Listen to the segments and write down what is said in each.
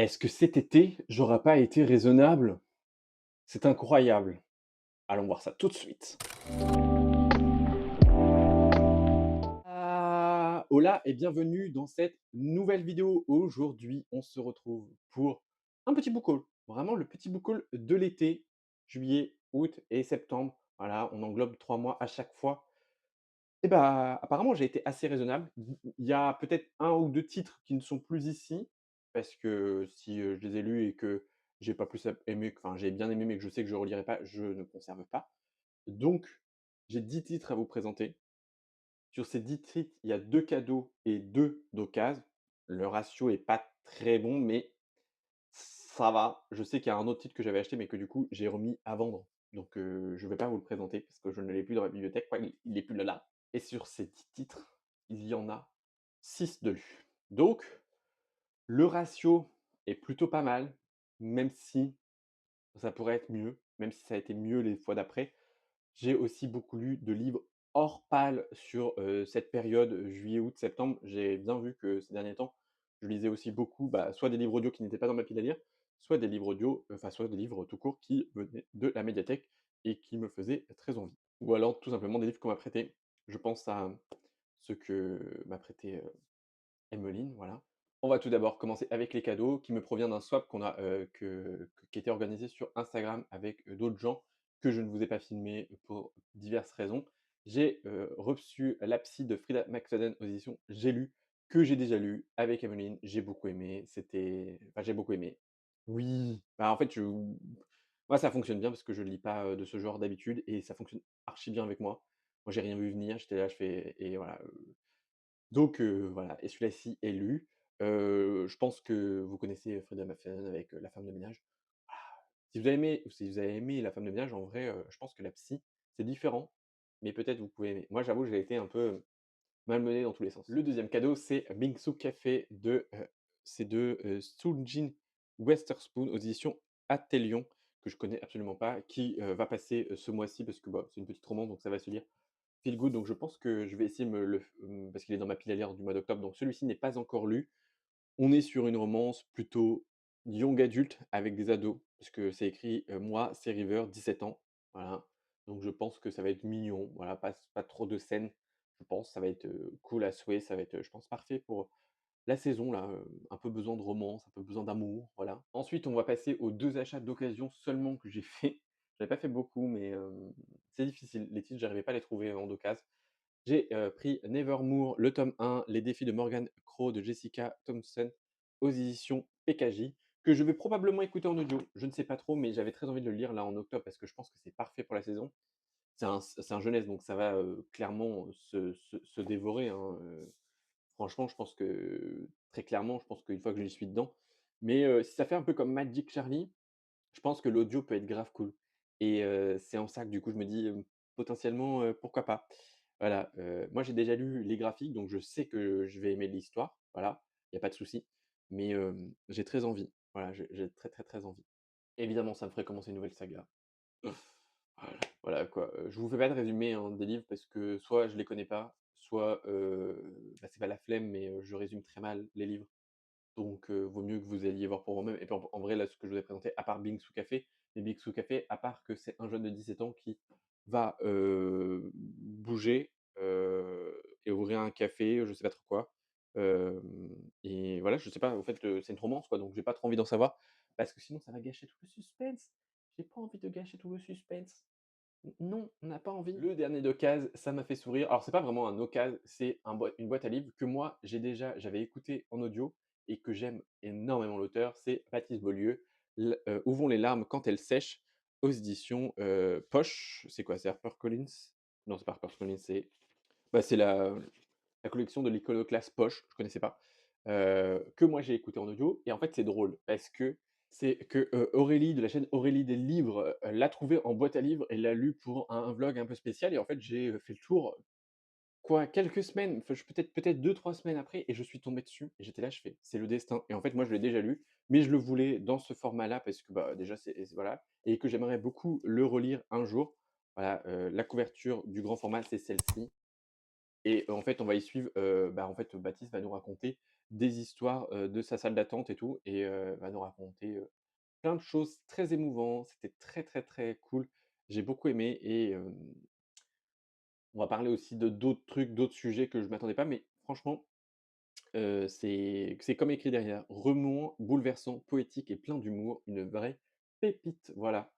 Est-ce que cet été, j'aurais pas été raisonnable? C'est incroyable. Allons voir ça tout de suite. Hola et bienvenue dans cette nouvelle vidéo. Aujourd'hui, on se retrouve pour un petit book haul. Vraiment le petit book haul de l'été, juillet, août et septembre. Voilà, on englobe 3 mois à chaque fois. Et bah, apparemment, j'ai été assez raisonnable. Il y a peut-être un ou 2 titres qui ne sont plus ici, parce que si, je les ai lus et que j'ai pas plus aimé, enfin, j'ai bien aimé, mais que je sais que je ne relirai pas, je ne conserve pas. Donc, j'ai 10 titres à vous présenter. Sur ces 10 titres, il y a 2 cadeaux et 2 d'occasion. Le ratio est pas très bon, mais ça va. Je sais qu'il y a un autre titre que j'avais acheté, mais que du coup, j'ai remis à vendre. Donc, je vais pas vous le présenter parce que je ne l'ai plus dans ma bibliothèque. Quoi, il est plus là. Et sur ces 10 titres, il y en a 6 de lus. Donc, le ratio est plutôt pas mal, même si ça pourrait être mieux, même si ça a été mieux les fois d'après. J'ai aussi beaucoup lu de livres hors palle sur, cette période, juillet, août, septembre. J'ai bien vu que ces derniers temps, je lisais aussi beaucoup, bah, soit des livres audio qui n'étaient pas dans ma pile à lire, soit des livres audio, enfin soit des livres tout court qui venaient de la médiathèque et qui me faisaient très envie. Ou alors tout simplement des livres qu'on m'a prêtés. Je pense à ce que m'a prêté, Emmeline, voilà. On va tout d'abord commencer avec les cadeaux qui me provient d'un swap qu'on a, qui était organisé sur Instagram avec, d'autres gens que je ne vous ai pas filmé pour diverses raisons. J'ai, reçu La Psy de Frida McFadden aux éditions J'ai lu, que j'ai déjà lu avec Emmeline. J'ai beaucoup aimé, j'ai beaucoup aimé. Oui, bah, en fait, moi ça fonctionne bien parce que je lis pas, de ce genre d'habitude et ça fonctionne archi bien avec moi. Moi j'ai rien vu venir, j'étais là, je fais et voilà, donc voilà et celui-là-ci est lu. Je pense que vous connaissez Frida McFadden avec, La femme de ménage. Ah, si vous avez aimé La femme de ménage, en vrai, je pense que La psy, c'est différent, mais peut-être vous pouvez aimer. Moi, j'avoue, j'ai été un peu malmené dans tous les sens. Le deuxième cadeau, c'est Bingsu Café de Soonjin Wetherspoon aux éditions Atelion, que je connais absolument pas, qui, va passer, ce mois-ci parce que, bah, c'est une petite romance, donc ça va se lire feel good, donc je pense que je vais essayer de parce qu'il est dans ma pile à lire du mois d'octobre, donc celui-ci n'est pas encore lu. On est sur une romance plutôt young adulte avec des ados, parce que c'est écrit, moi, c'est River, 17 ans, voilà. Donc je pense que ça va être mignon, voilà, pas trop de scènes, je pense. Ça va être, cool à souhait, ça va être, je pense, parfait pour la saison là, un peu besoin de romance, un peu besoin d'amour, voilà. Ensuite, on va passer aux 2 achats d'occasion seulement que j'ai fait. J'en ai pas fait beaucoup, mais c'est difficile. Les titres, j'arrivais pas à les trouver en d'occasion. J'ai, pris Nevermore, le tome 1, Les défis de Morgan Crow de Jessica Thompson aux éditions PKJ, que je vais probablement écouter en audio. Je ne sais pas trop, mais j'avais très envie de le lire là en octobre parce que je pense que c'est parfait pour la saison. C'est un jeunesse, donc ça va, clairement se dévorer, hein, franchement, je pense que très clairement, je pense qu'une fois que j'y suis dedans, mais si ça fait un peu comme Magic Charlie, je pense que l'audio peut être grave cool et c'est en ça que du coup je me dis, potentiellement, pourquoi pas? Voilà, moi j'ai déjà lu les graphiques, donc je sais que je vais aimer l'histoire, voilà, il y a pas de souci, mais j'ai très envie, voilà, j'ai très, très, très envie. Évidemment, ça me ferait commencer une nouvelle saga. Voilà quoi, je vous fais pas de résumé, hein, des livres parce que soit je les connais pas, soit, bah, c'est pas la flemme, mais je résume très mal les livres. Donc vaut mieux que vous alliez voir pour vous-même et puis en vrai, là, ce que je vous ai présenté, à part Bingsu Café, mais Bingsu Café, à part que c'est un jeune de 17 ans qui va, bouger, et ouvrir un café, je sais pas trop quoi, et voilà, je sais pas, en fait, c'est une romance, quoi, donc j'ai pas trop envie d'en savoir parce que sinon ça va gâcher tout le suspense. J'ai pas envie de gâcher tout le suspense. Non, on n'a pas envie. Le dernier d'occasion, ça m'a fait sourire. Alors c'est pas vraiment un occasion, c'est une boîte à livres que moi j'avais écouté en audio et que j'aime énormément l'auteur, c'est Baptiste Beaulieu, Où vont les larmes quand elles sèchent? Aux éditions, Poche. C'est quoi? C'est HarperCollins? Non, c'est pas HarperCollins, c'est la collection de l'iconoclaste Poche, je connaissais pas, que moi j'ai écouté en audio et en fait c'est drôle parce que c'est que, Aurélie de la chaîne Aurélie des livres, l'a trouvé en boîte à livres et l'a lu pour un vlog un peu spécial et en fait j'ai, fait le tour, quoi, quelques semaines, enfin je peut-être 2-3 semaines après et je suis tombé dessus et j'étais là, je fais: «C'est le destin» et en fait moi je l'ai déjà lu, mais je le voulais dans ce format-là parce que, bah, déjà voilà et que j'aimerais beaucoup le relire un jour. Voilà, la couverture du grand format, c'est celle-ci et en fait, on va y suivre, bah, en fait, Baptiste va nous raconter des histoires, de sa salle d'attente et tout et va nous raconter, plein de choses très émouvantes. C'était très, très, très cool. J'ai beaucoup aimé et on va parler aussi de d'autres trucs, d'autres sujets que je m'attendais pas, mais franchement, c'est comme écrit derrière, remuant, bouleversant, poétique et plein d'humour, une vraie pépite, voilà.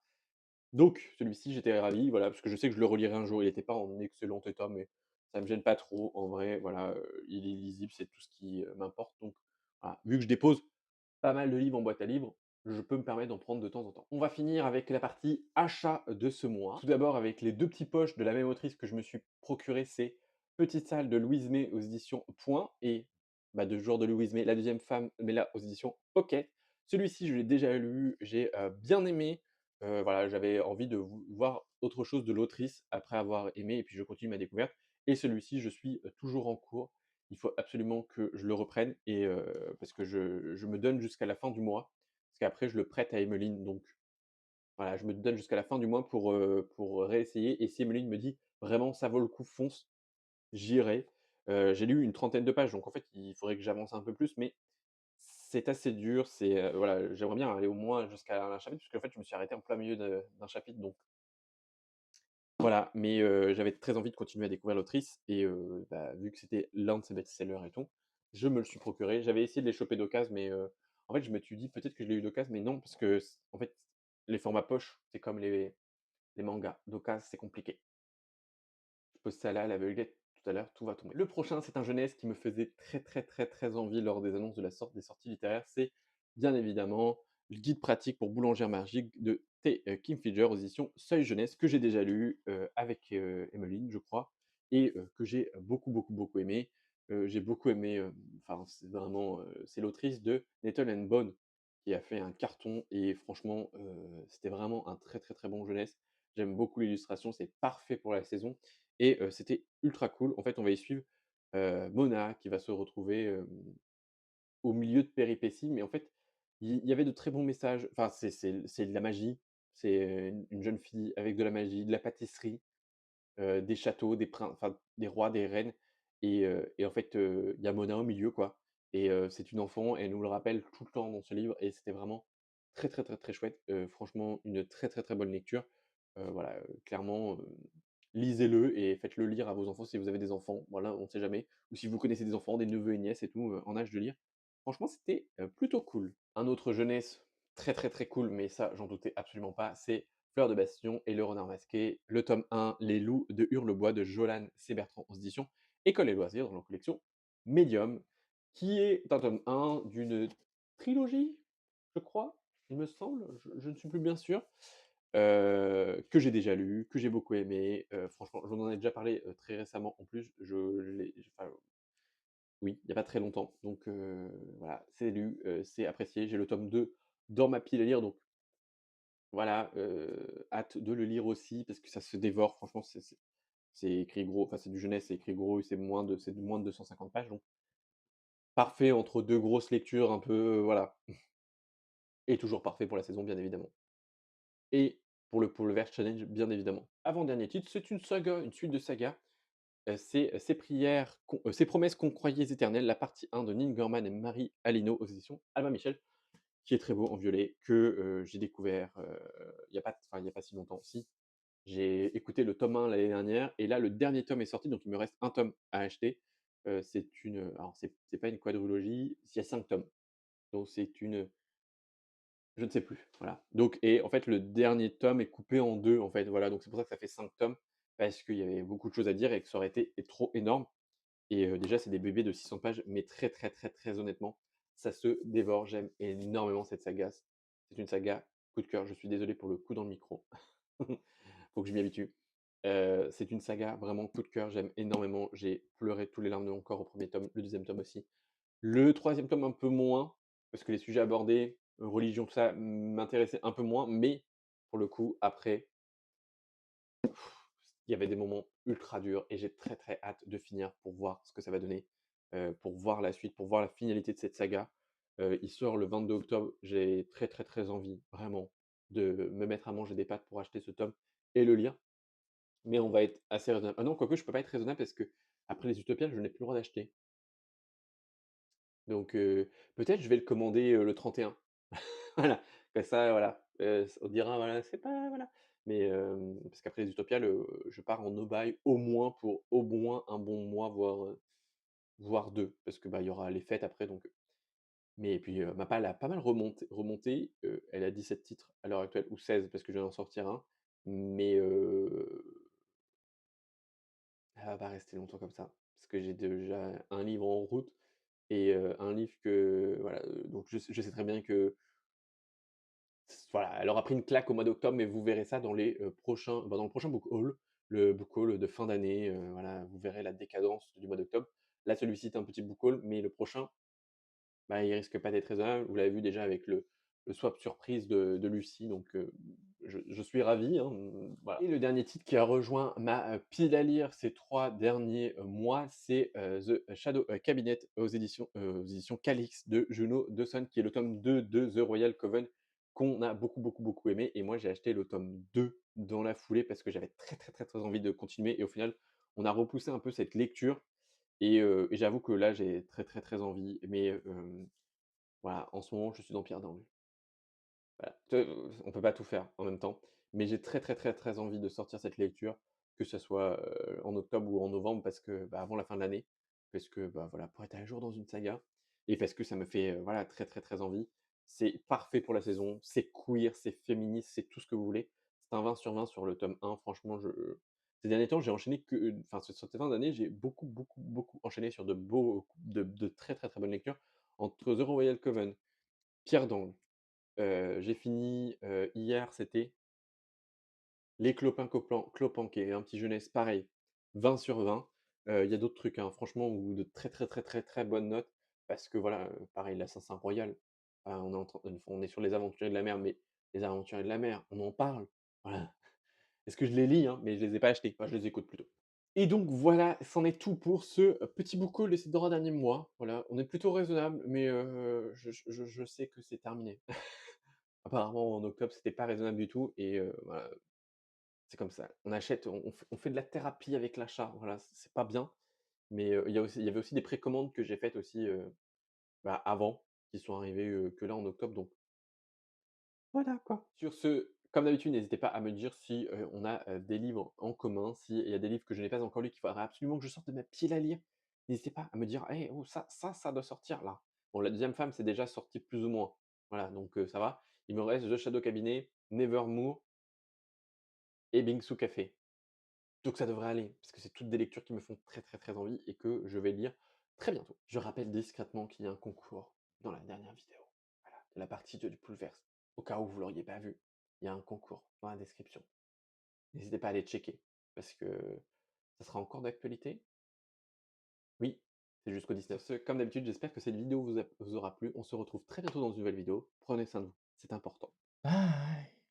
Donc celui-ci, j'étais ravi, voilà, parce que je sais que je le relirai un jour. Il était pas en excellent état, mais ça me gêne pas trop en vrai, voilà, il est lisible, c'est tout ce qui, m'importe donc voilà, vu que je dépose pas mal de livres en boîte à livres, je peux me permettre d'en prendre de temps en temps. On va finir avec la partie achat de ce mois. Tout d'abord avec les 2 petits poches de la même autrice que je me suis procuré, c'est Petite salle de Louise May aux éditions Point et bah, de Jour de Louise May, La deuxième femme, mais là aux éditions Pocket. Celui-ci, je l'ai déjà lu, j'ai, bien aimé, voilà, j'avais envie de voir autre chose de l'autrice après avoir aimé et puis je continue ma découverte et celui-ci, je suis, toujours en cours. Il faut absolument que je le reprenne et parce que je me donne jusqu'à la fin du mois, parce qu'après je le prête à Emmeline donc voilà, je me donne jusqu'à la fin du mois pour réessayer et si Emmeline me dit: «Vraiment ça vaut le coup, fonce», j'irai. J'ai lu une trentaine de pages donc en fait, il faudrait que j'avance un peu plus mais c'est assez dur, voilà, j'aimerais bien aller au moins jusqu'à un chapitre, parce qu'en fait, je me suis arrêté en plein milieu d'un chapitre, donc voilà. Mais j'avais très envie de continuer à découvrir l'autrice et bah, vu que c'était l'un de ses best-sellers et tout, je me le suis procuré. J'avais essayé de les choper d'occasion, mais en fait, je me suis dit: «Peut-être que je l'ai eu d'occasion», mais non, parce que en fait, les formats poche, c'est comme les mangas. D'occasion, c'est compliqué. Je pose ça là à l'aveuglette tout à l'heure, tout va tomber. Le prochain, c'est un jeunesse qui me faisait très, très, très, très envie lors des annonces de la sorte des sorties littéraires. C'est bien évidemment le guide pratique pour boulangère magique de T. Kim Finger aux éditions Seuil Jeunesse, que j'ai déjà lu avec Emmeline, je crois, et que j'ai beaucoup, beaucoup, beaucoup aimé. J'ai beaucoup aimé, enfin, c'est vraiment, c'est l'autrice de Nettle and Bone qui a fait un carton, et franchement, c'était vraiment un très, très, très bon jeunesse. J'aime beaucoup l'illustration, c'est parfait pour la saison. Et c'était ultra cool. En fait, on va y suivre, Mona qui va se retrouver, au milieu de péripéties, mais en fait, il y avait de très bons messages. Enfin, c'est de la magie, c'est une jeune fille avec de la magie, de la pâtisserie, des châteaux, enfin, des rois, des reines et en fait, il y a Mona au milieu, quoi et c'est une enfant et elle nous le rappelle tout le temps dans ce livre et c'était vraiment très, très, très, très chouette. Franchement, une très, très, très bonne lecture. Voilà, clairement, lisez-le et faites-le lire à vos enfants si vous avez des enfants. Voilà, on ne sait jamais. Ou si vous connaissez des enfants, des neveux et nièces et tout, en âge de lire. Franchement, c'était, plutôt cool. Un autre jeunesse très, très, très cool, mais ça, j'en doutais absolument pas, c'est Fleur de Bastion et le Renard Masqué, le tome 1, Les Loups de Hurlebois de Jolan C. Bertrand aux éditions École et Loisirs dans leur collection Medium, qui est un tome 1 d'une trilogie, je crois, il me semble, je ne suis plus bien sûr, que j'ai déjà lu, que j'ai beaucoup aimé. Franchement, j'en ai déjà parlé, très récemment en plus, je l'ai enfin, oui, il y a pas très longtemps, donc voilà, c'est lu, c'est apprécié. J'ai le tome 2 dans ma pile à lire, donc voilà, hâte de le lire aussi parce que ça se dévore. Franchement, c'est écrit gros, enfin, c'est du jeunesse, c'est écrit gros et c'est de moins de 250 pages, donc parfait entre 2 grosses lectures un peu, voilà et toujours parfait pour la saison, bien évidemment et pour le Polarverse Challenge, bien évidemment. Avant-dernier titre, c'est une saga, une suite de sagas, c'est Ces promesses qu'on croyait éternelles, la partie 1 de Neil Gaiman et Marie Alino aux éditions Albin Michel, qui est très beau en violet, que, j'ai découvert, il y a pas si longtemps. Si, j'ai écouté le tome 1 l'année dernière et là, le dernier tome est sorti, donc il me reste un tome à acheter. Alors c'est pas une quadrilogie, il y a 5 tomes, donc c'est une, je ne sais plus, voilà. Donc et en fait, le dernier tome est coupé en 2 en fait, voilà, donc c'est pour ça que ça fait 5 tomes, parce qu'il y avait beaucoup de choses à dire et que ça aurait été trop énorme et déjà, c'est des bébés de 600 pages, mais très, très, très, très honnêtement, ça se dévore. J'aime énormément cette saga. C'est une saga coup de cœur. Je suis désolé pour le coup dans le micro. Faut que je m'y habitue. C'est une saga vraiment coup de cœur, j'aime énormément. J'ai pleuré tous les larmes de mon corps au premier tome, le deuxième tome aussi. Le troisième tome un peu moins, parce que les sujets abordés, religion, tout ça, m'intéressaient un peu moins, mais pour le coup, après, il y avait des moments ultra durs et j'ai très, très hâte de finir pour voir ce que ça va donner, pour voir la suite, pour voir la finalité de cette saga. Il sort le 22 octobre. J'ai très, très, très envie, vraiment, de me mettre à manger des pâtes pour acheter ce tome et le lire. Mais on va être assez raisonnable. Ah non, quoique je peux pas être raisonnable parce que après les Utopiales, je n'ai plus le droit d'acheter. Donc peut-être je vais le commander, le 31. Voilà, comme ça, voilà, on dira voilà, c'est pas voilà. Mais parce qu'après les Utopia, je pars en no-buy au moins pour au moins un bon mois, voire 2 parce que, bah, il y aura les fêtes après donc mais et puis, ma palle a pas mal remonté, elle a 17 titres à l'heure actuelle ou 16 parce que je viens d'en sortir un, mais elle va pas rester longtemps comme ça. Parce que j'ai déjà un livre en route et un livre que voilà, donc je sais très bien que voilà, elle aura pris une claque au mois d'octobre, mais vous verrez ça dans les, prochains bah, dans le prochain book haul, le book haul de fin d'année, voilà, vous verrez la décadence du mois d'octobre. Là, celui-ci est un petit book haul, mais le prochain, bah, il risque pas d'être raisonnable. Vous l'avez vu déjà avec le swap surprise de Lucie, donc je suis ravi, hein, voilà. Et le dernier titre qui a rejoint ma, pile à lire ces 3 derniers, mois, c'est, The Shadow Cabinet aux éditions Calix de Juno Dawson, qui est le tome 2 de The Royal Coven qu'on a beaucoup, beaucoup, beaucoup aimé et moi j'ai acheté le tome 2 dans la foulée parce que j'avais très, très, très, très envie de continuer et au final, on a repoussé un peu cette lecture et j'avoue que là, j'ai très, très, très envie mais voilà, en ce moment, je suis dans Pierre Dangle. Voilà, on peut pas tout faire en même temps, mais j'ai très, très, très, très envie de sortir cette lecture, que ce soit, en octobre ou en novembre parce que, bah, avant la fin de l'année, parce que, bah, voilà, pour être à jour dans une saga et parce que ça me fait, voilà, très, très, très envie. C'est parfait pour la saison, c'est queer, c'est féministe, c'est tout ce que vous voulez. C'est un 20 sur 20 sur le tome 1, franchement, ces derniers temps, j'ai enchaîné que enfin, sur cette fin d'année, j'ai beaucoup, beaucoup, beaucoup enchaîné sur de très, très, très bonnes lectures entre The Royal Coven, Pierre d'Angle. J'ai fini, hier, c'était Les Clopins qui est un petit jeunesse, pareil, 20 sur 20. Il y a d'autres trucs, hein, franchement, ou de très, très, très, très, très bonnes notes parce que voilà, pareil, l'Assassin Royal, on est sur les Aventuriers de la mer, mais les Aventuriers de la mer, on en parle, voilà. Est-ce que je les lis, hein, mais je les ai pas achetés, enfin, je les écoute plutôt. Et donc voilà, c'en est tout pour ce, petit book haul de ces 3 derniers mois. Voilà, on est plutôt raisonnable, mais je sais que c'est terminé. Apparemment, en octobre, c'était pas raisonnable du tout et voilà, c'est comme ça. On achète, on fait de la thérapie avec l'achat, voilà, c'est pas bien, mais il y avait aussi des précommandes que j'ai faites aussi, bah, avant, qui sont arrivées, que là en octobre, donc voilà quoi. Sur ce, comme d'habitude, n'hésitez pas à me dire si, on a, des livres en commun, s'il y a des livres que je n'ai pas encore lus, qu'il faudrait absolument que je sorte de ma pile à lire. N'hésitez pas à me dire: «Hey, oh ça doit sortir là». Bon, La Deuxième Femme, c'est déjà sorti plus ou moins. Voilà, donc ça va. Il me reste The Shadow Cabinet, Nevermore et Bingsu Café. Donc ça devrait aller, parce que c'est toutes des lectures qui me font très, très, très envie et que je vais lire très bientôt. Je rappelle discrètement qu'il y a un concours dans la dernière vidéo. Voilà, de la partie du Poolverse. Au cas où vous l'auriez pas vu, il y a un concours dans la description. N'hésitez pas à aller checker, parce que ça sera encore d'actualité. Oui, c'est jusqu'au 19. Sur ce, comme d'habitude, j'espère que cette vidéo vous aura plu. On se retrouve très bientôt dans une nouvelle vidéo. Prenez soin de vous, c'est important. Bye.